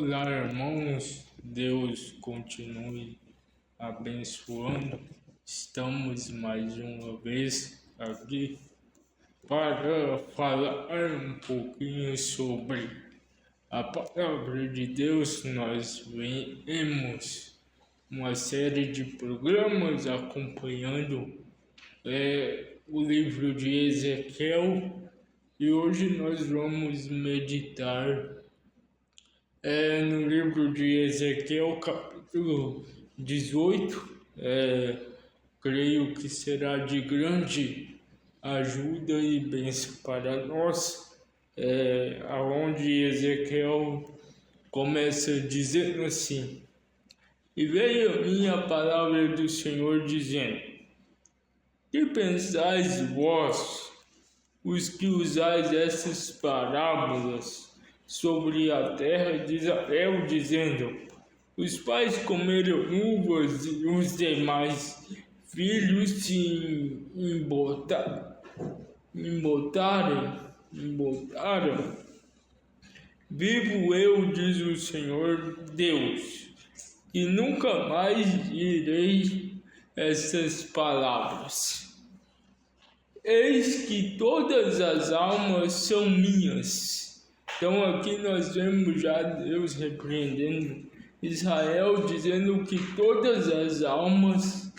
Olá, irmãos, Deus continue abençoando. Estamos mais uma vez aqui para falar um pouquinho sobre a palavra de Deus. Nós vemos uma série de programas acompanhando o livro de Ezequiel e hoje nós vamos meditar no livro de Ezequiel, capítulo 18, creio que será de grande ajuda e bênção para nós, aonde Ezequiel começa dizendo assim: E veio a mim a palavra do Senhor dizendo: Que pensais vós, os que usais essas parábolas sobre a terra de Israel, dizendo: Os pais comeram uvas e os demais filhos se embotaram. Vivo eu, diz o Senhor Deus, que nunca mais direi essas palavras. Eis que todas as almas são minhas. Então aqui nós vemos já Deus repreendendo Israel, dizendo que todas as almas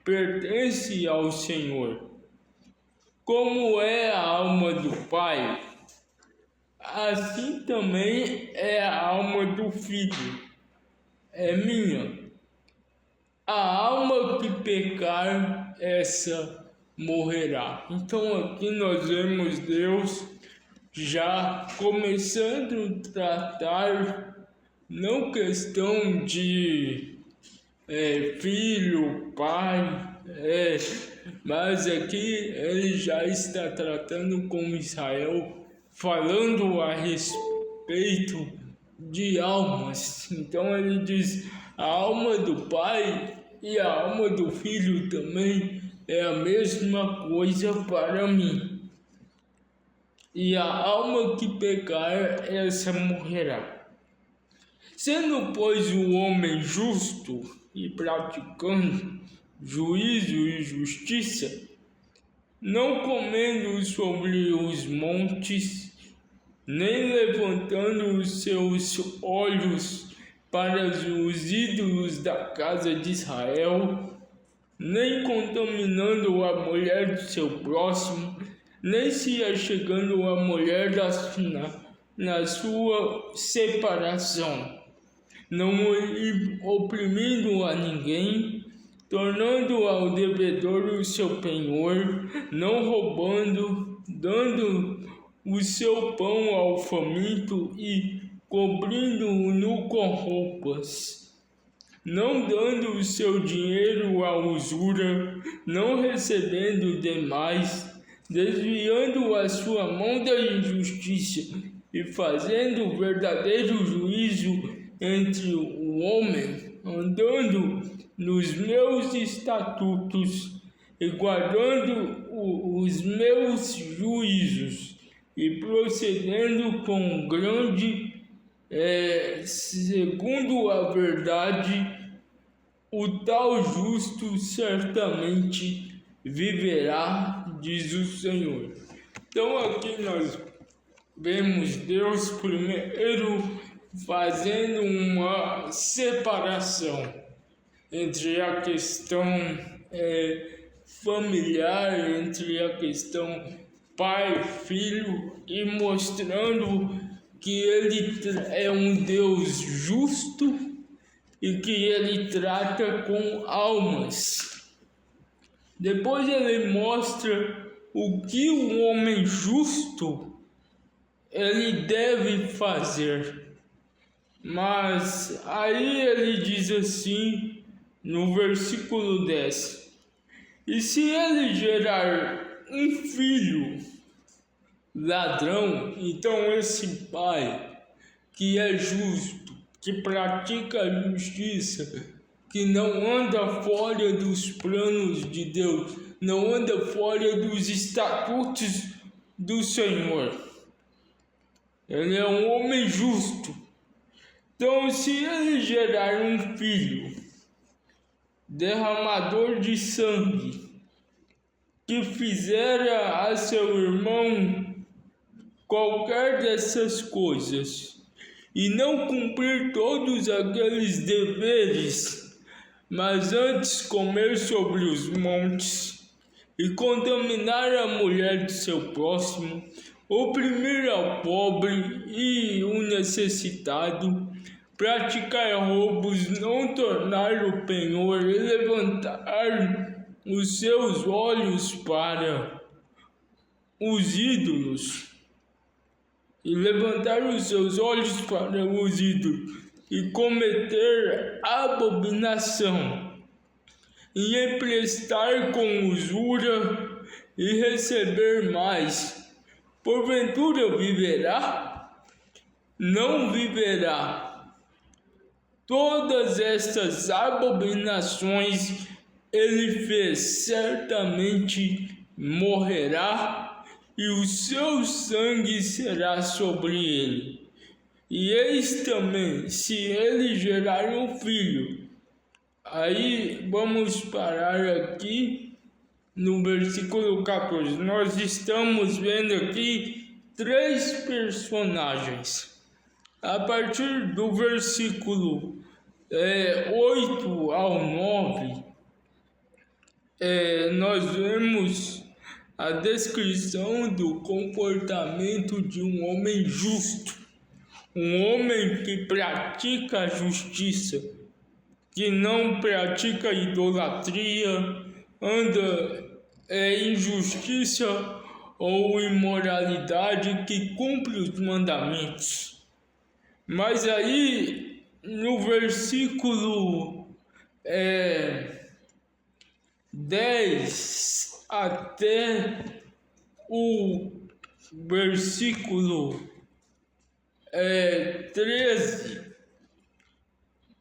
pertencem ao Senhor. Como é a alma do Pai, assim também é a alma do Filho, é minha. A alma que pecar, essa morrerá. Então aqui nós vemos Deus já começando a tratar não questão de filho, pai, mas aqui ele já está tratando com Israel, falando a respeito de almas. Então ele diz: a alma do pai e a alma do filho também é a mesma coisa para mim. E a alma que pecar, essa morrerá. Sendo, pois, o homem justo e praticando juízo e justiça, não comendo sobre os montes, nem levantando os seus olhos para os ídolos da casa de Israel, nem contaminando a mulher do seu próximo, nem se achegando a mulher na sua separação, não oprimindo a ninguém, tornando ao devedor o seu penhor, não roubando, dando o seu pão ao faminto e cobrindo-o nu com roupas, não dando o seu dinheiro à usura, não recebendo demais, desviando a sua mão da injustiça e fazendo verdadeiro juízo entre o homem, andando nos meus estatutos e guardando os meus juízos e procedendo com grande, segundo a verdade, o tal justo certamente viverá, diz o Senhor. Então aqui nós vemos Deus primeiro fazendo uma separação entre a questão familiar, entre a questão pai, filho, e mostrando que ele é um Deus justo e que ele trata com almas. Depois ele mostra o que o homem justo ele deve fazer. Mas aí ele diz assim no versículo 10: E se ele gerar um filho ladrão, então esse pai que é justo, que pratica a justiça, que não anda fora dos planos de Deus, não anda fora dos estatutos do Senhor. Ele é um homem justo. Então, se ele gerar um filho derramador de sangue, que fizera a seu irmão qualquer dessas coisas, e não cumprir todos aqueles deveres, mas antes comer sobre os montes, e contaminar a mulher de seu próximo, oprimir ao pobre e o necessitado, praticar roubos, não tornar o penhor e levantar os seus olhos para os ídolos, e cometer abominação, e emprestar com usura e receber mais, porventura viverá? Não viverá. Todas estas abominações ele fez, certamente morrerá, e o seu sangue será sobre ele. E eis também, se ele gerar um filho. Aí vamos parar aqui no versículo 14. Nós estamos vendo aqui 3 personagens. A partir do versículo 8 ao 9, nós vemos a descrição do comportamento de um homem justo, um homem que pratica a justiça, que não pratica idolatria, anda em justiça ou imoralidade, que cumpre os mandamentos. Mas aí no versículo 10 até o versículo 13,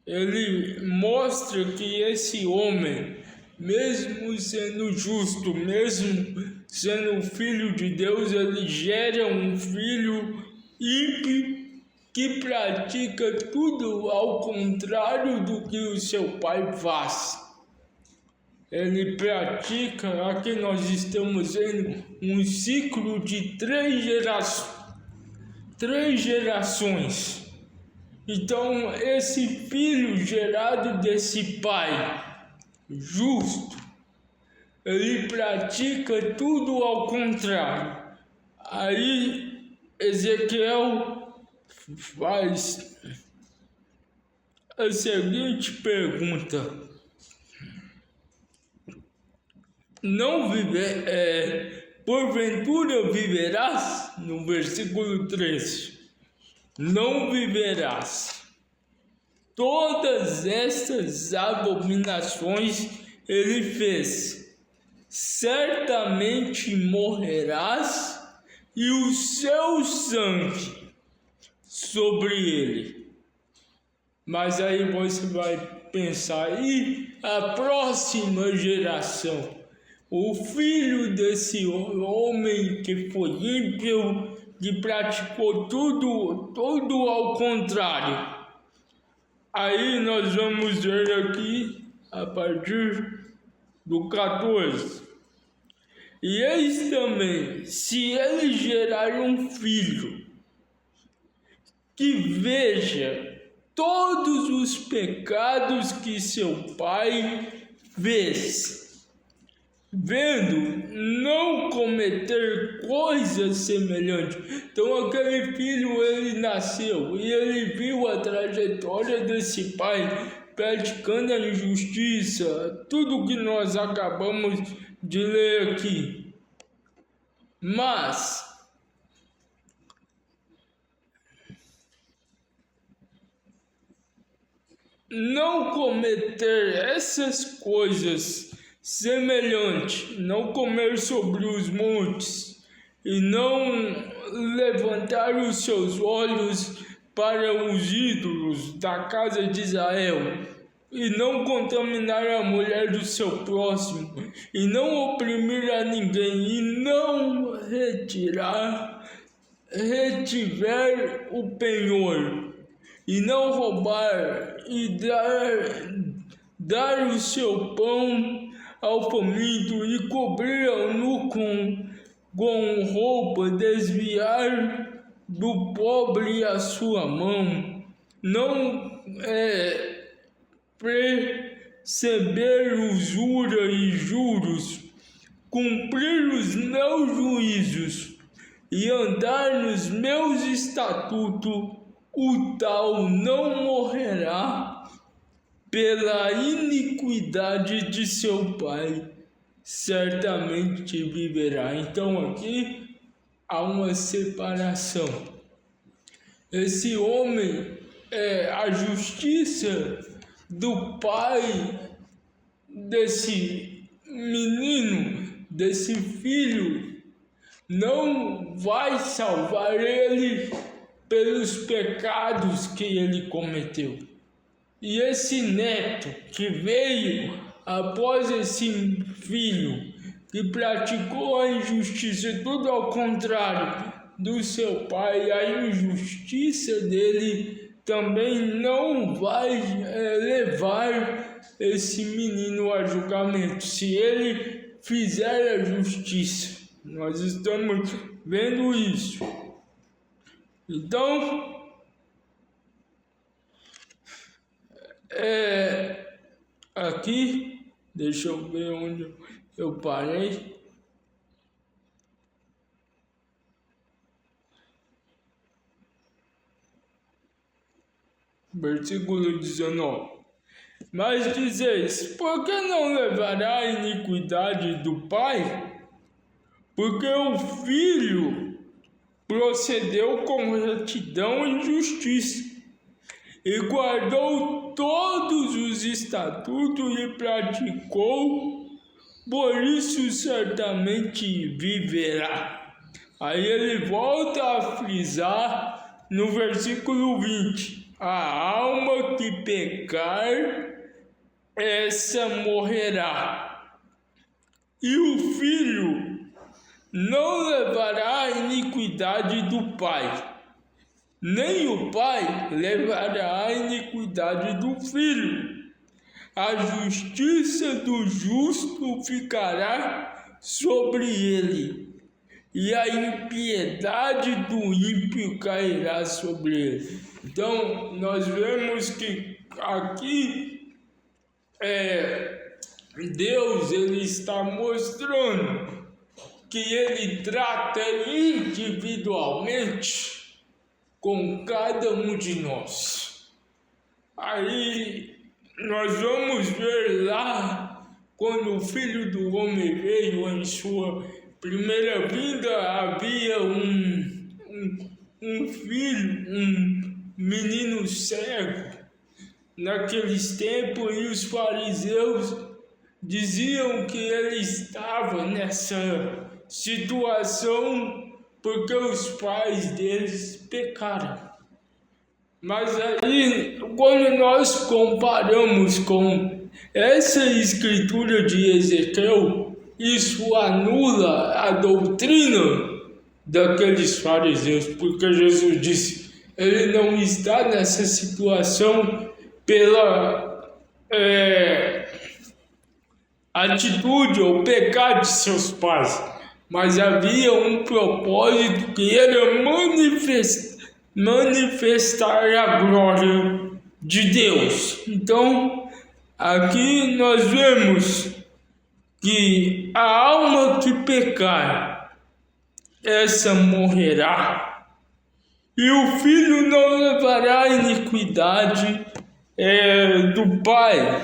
ele mostra que esse homem, mesmo sendo justo, mesmo sendo filho de Deus, ele gera um filho ímpio que pratica tudo ao contrário do que o seu pai faz. Ele pratica, aqui nós estamos vendo um ciclo de 3 gerações. Então, esse filho gerado desse pai justo, ele pratica tudo ao contrário. Aí Ezequiel faz a seguinte pergunta: porventura viverás? No versículo 13, não viverás. Todas estas abominações ele fez, certamente morrerás, e o seu sangue sobre ele. Mas aí você vai pensar, e a próxima geração? O filho desse homem que foi ímpio, que praticou tudo ao contrário. Aí nós vamos ver aqui, a partir do 14. E eis também, se ele gerar um filho, que veja todos os pecados que seu pai fez, vendo não cometer coisas semelhantes. Então aquele filho, ele nasceu e ele viu a trajetória desse pai praticando a injustiça, tudo que nós acabamos de ler aqui. Mas não cometer essas coisas semelhantes, não comer sobre os montes e não levantar os seus olhos para os ídolos da casa de Israel, e não contaminar a mulher do seu próximo, e não oprimir a ninguém, e não retiver o penhor, e não roubar, e dar o seu pão ao faminto, e cobrir ao nu com roupa, desviar do pobre a sua mão, não perceber usura e juros, cumprir os meus juízos e andar nos meus estatutos, o tal não morrerá pela iniquidade de seu pai, certamente viverá. Então aqui há uma separação. Esse homem, a justiça do pai desse menino, desse filho, não vai salvar ele pelos pecados que ele cometeu. E esse neto que veio após esse filho, que praticou a injustiça, tudo ao contrário do seu pai, a injustiça dele também não vai levar esse menino a julgamento, se ele fizer a justiça. Nós estamos vendo isso. Então, aqui, deixa eu ver onde eu parei. Versículo 19. Mas dizeis, por que não levará a iniquidade do pai? Porque o filho procedeu com retidão e justiça, e guardou todos os estatutos e praticou, por isso certamente viverá. Aí ele volta a frisar no versículo 20, a alma que pecar, essa morrerá. E o filho não levará a iniquidade do pai, nem o pai levará a iniquidade do filho. A justiça do justo ficará sobre ele, e a impiedade do ímpio cairá sobre ele. Então, nós vemos que aqui Deus ele está mostrando que ele trata individualmente com cada um de nós. Aí nós vamos ver lá, quando o Filho do Homem veio em sua primeira vinda, havia um filho, um menino cego naqueles tempos, e os fariseus diziam que ele estava nessa situação porque os pais deles pecaram. Mas aí, quando nós comparamos com essa escritura de Ezequiel, isso anula a doutrina daqueles fariseus, porque Jesus disse, ele não está nessa situação pela atitude ou pecado de seus pais, mas havia um propósito que era manifestar a glória de Deus. Então, aqui nós vemos que a alma que pecar, essa morrerá, e o filho não levará a iniquidade do pai,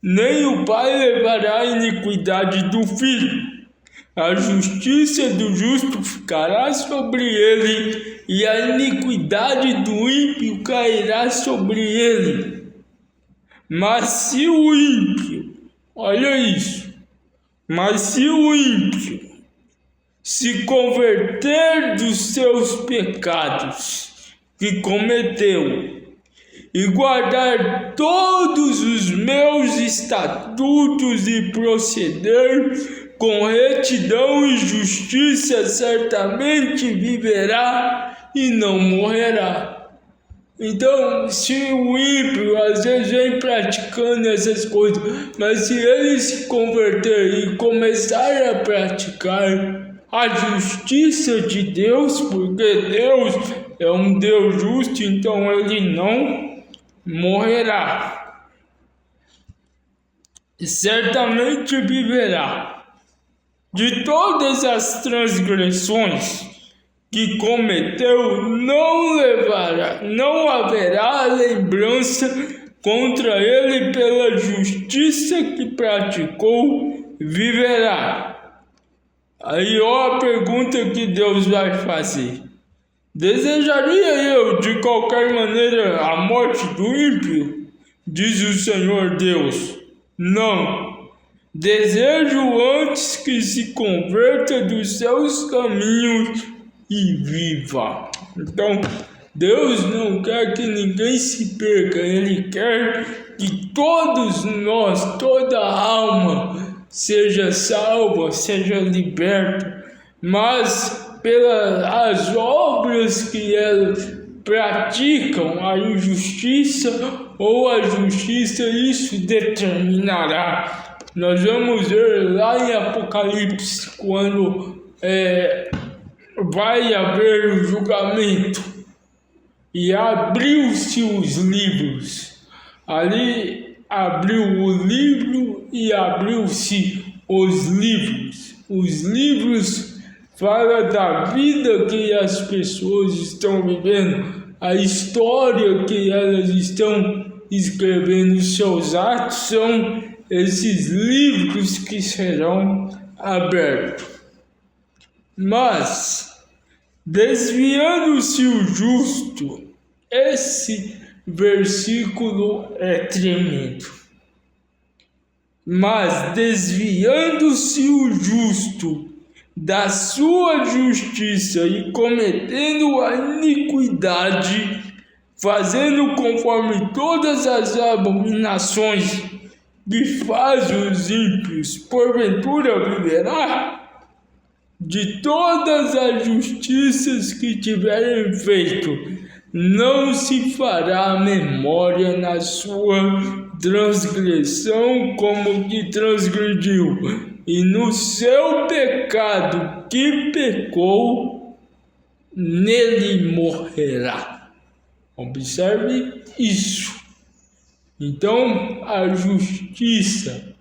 nem o pai levará a iniquidade do filho. A justiça do justo ficará sobre ele, e a iniquidade do ímpio cairá sobre ele. Mas se o ímpio, olha isso, mas se o ímpio se converter dos seus pecados que cometeu, e guardar todos os meus estatutos e proceder com retidão e justiça, certamente viverá e não morrerá. Então, se o ímpio às vezes vem praticando essas coisas, mas se ele se converter e começar a praticar a justiça de Deus, porque Deus é um Deus justo, então ele não morrerá, e certamente viverá. De todas as transgressões que cometeu, não haverá lembrança contra ele. Pela justiça que praticou, viverá. Aí ó a pergunta que Deus vai fazer: desejaria eu de qualquer maneira a morte do ímpio? Diz o Senhor Deus: não. Desejo antes que se converta dos seus caminhos e viva. Então, Deus não quer que ninguém se perca, Ele quer que todos nós, toda alma, seja salva, seja liberta, mas pelas obras que elas praticam, a injustiça ou a justiça, isso determinará. Nós vamos ver lá em Apocalipse, quando vai haver o julgamento e abriu-se os livros. Ali abriu o livro e abriu-se os livros. Os livros falam da vida que as pessoas estão vivendo, a história que elas estão escrevendo, seus atos são esses livros que serão abertos. Mas, desviando-se o justo, esse versículo é tremendo. Mas, desviando-se o justo da sua justiça e cometendo a iniquidade, fazendo conforme todas as abominações que fazem os ímpios, porventura viverá? De todas as justiças que tiverem feito, não se fará memória na sua transgressão como que transgrediu, e no seu pecado que pecou, nele morrerá. Observe isso. Então, a justiça,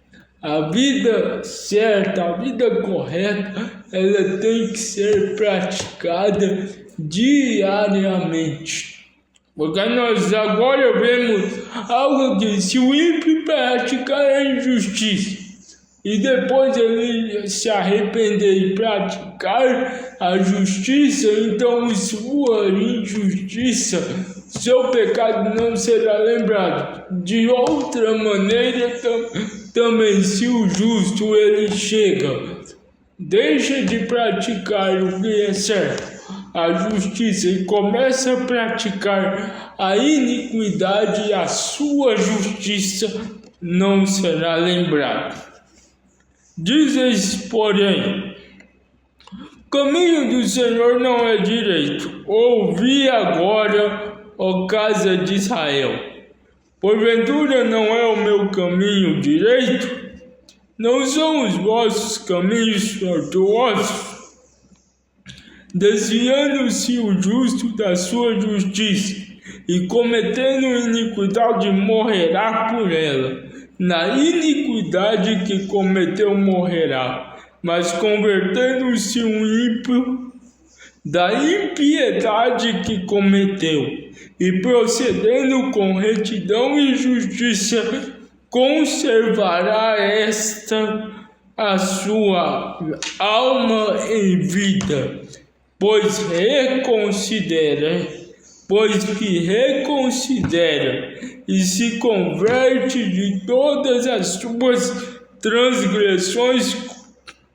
a vida certa, a vida correta, ela tem que ser praticada diariamente. Porque nós agora vemos algo que, se o ímpio praticar a injustiça e depois ele se arrepender e praticar a justiça, então sua injustiça, seu pecado não será lembrado. De outra maneira também, se o justo ele chega, deixa de praticar o que é certo, a justiça, e começa a praticar a iniquidade, a sua justiça não será lembrada. Dizes, porém, o caminho do Senhor não é direito. Ouvi agora, ó casa de Israel. Porventura não é o meu caminho direito? Não são os vossos caminhos tortuosos? Desviando-se o justo da sua justiça e cometendo iniquidade, morrerá por ela. Na iniquidade que cometeu, morrerá. Mas convertendo-se um ímpio da impiedade que cometeu e procedendo com retidão e justiça, conservará esta a sua alma em vida, pois que reconsidera e se converte de todas as suas transgressões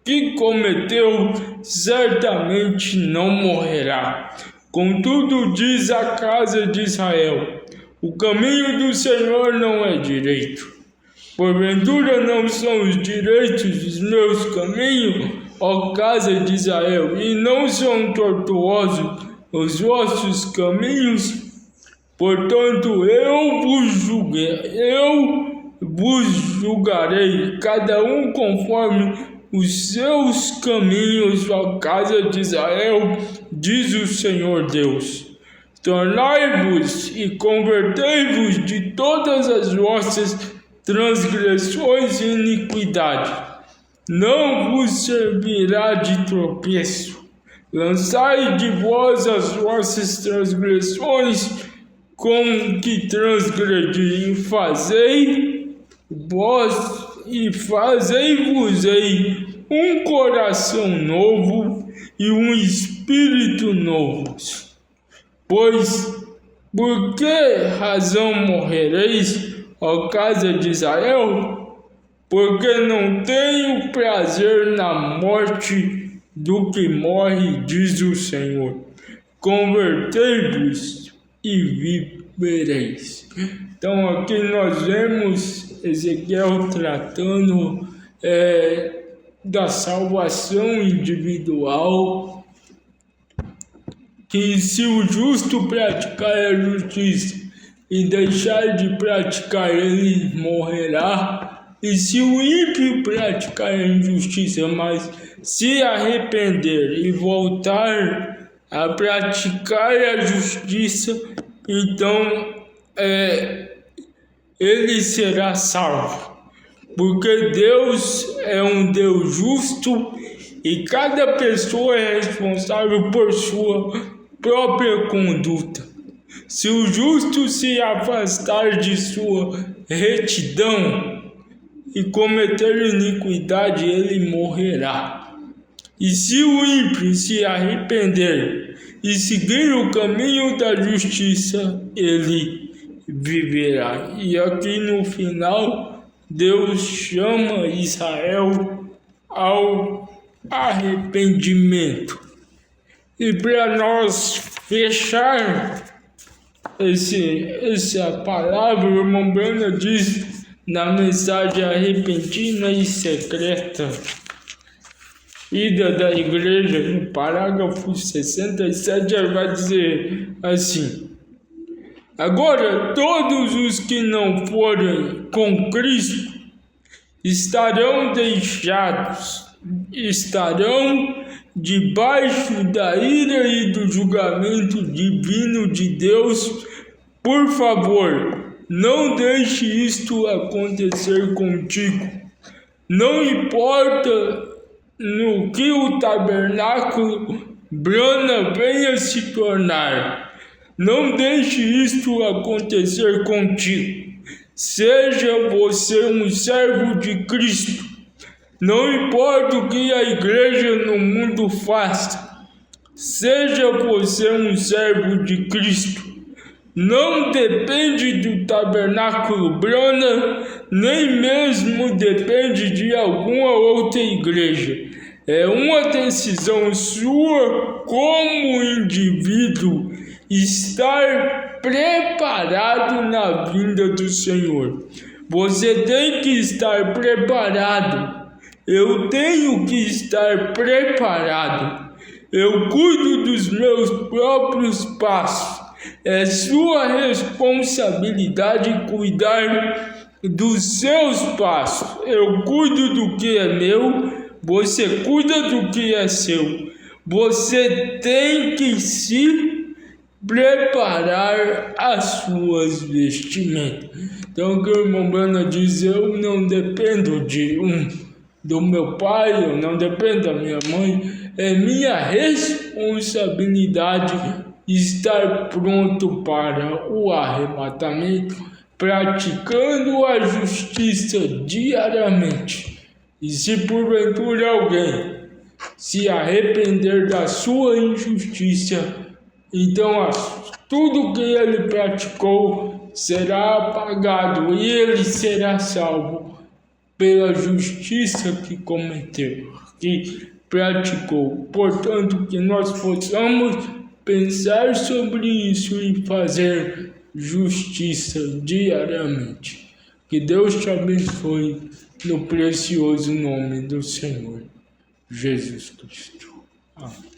que cometeu, certamente não morrerá. Contudo, diz a casa de Israel: o caminho do Senhor não é direito. Porventura não são os direitos dos meus caminhos, ó casa de Israel, e não são tortuosos os vossos caminhos? Portanto, eu vos julgarei, cada um conforme os seus caminhos, a casa de Israel, diz o Senhor Deus. Tornai-vos e convertei-vos de todas as vossas transgressões e iniquidade. Não vos servirá de tropeço. Lançai de vós as vossas transgressões, com que transgredi, e fazei-vos-ei um coração novo e um espírito novo. Pois, por que razão morrereis, ó casa de Israel? Porque não tenho prazer na morte do que morre, diz o Senhor. Convertei-vos e vivereis. Então aqui nós vemos Ezequiel tratando da salvação individual, que se o justo praticar a justiça e deixar de praticar, ele morrerá. E se o ímpio praticar a injustiça, mas se arrepender e voltar a praticar a justiça, então ele será salvo. Porque Deus é um Deus justo e cada pessoa é responsável por sua própria conduta. Se o justo se afastar de sua retidão e cometer iniquidade, ele morrerá. E se o ímpio se arrepender e seguir o caminho da justiça, ele viverá. E aqui no final, Deus chama Israel ao arrependimento. E para nós fechar essa palavra, o irmão Brana diz na mensagem arrepentina e secreta, ida da igreja, no parágrafo 67, ele vai dizer assim: agora todos os que não forem com Cristo estarão debaixo da ira e do julgamento divino de Deus. Por favor, não deixe isto acontecer contigo. Não importa no que o tabernáculo Brana venha se tornar, não deixe isto acontecer contigo. Seja você um servo de Cristo. Não importa o que a igreja no mundo faça, seja você um servo de Cristo. Não depende do tabernáculo Brana, nem mesmo depende de alguma outra igreja. É uma decisão sua como indivíduo estar preparado na vinda do Senhor. Você tem que estar preparado. Eu tenho que estar preparado. Eu cuido dos meus próprios passos. É sua responsabilidade cuidar dos seus passos. Eu cuido do que é meu, você cuida do que é seu. Você tem que se preparar as suas vestimentas. Então o que o irmão Brana diz: eu não dependo do meu pai, eu não dependo da minha mãe. É minha responsabilidade estar pronto para o arrebatamento, praticando a justiça diariamente. E se porventura alguém se arrepender da sua injustiça, então tudo que ele praticou será apagado e ele será salvo pela justiça que cometeu, que praticou. Portanto, que nós possamos pensar sobre isso e fazer justiça diariamente. Que Deus te abençoe no precioso nome do Senhor Jesus Cristo. Amém.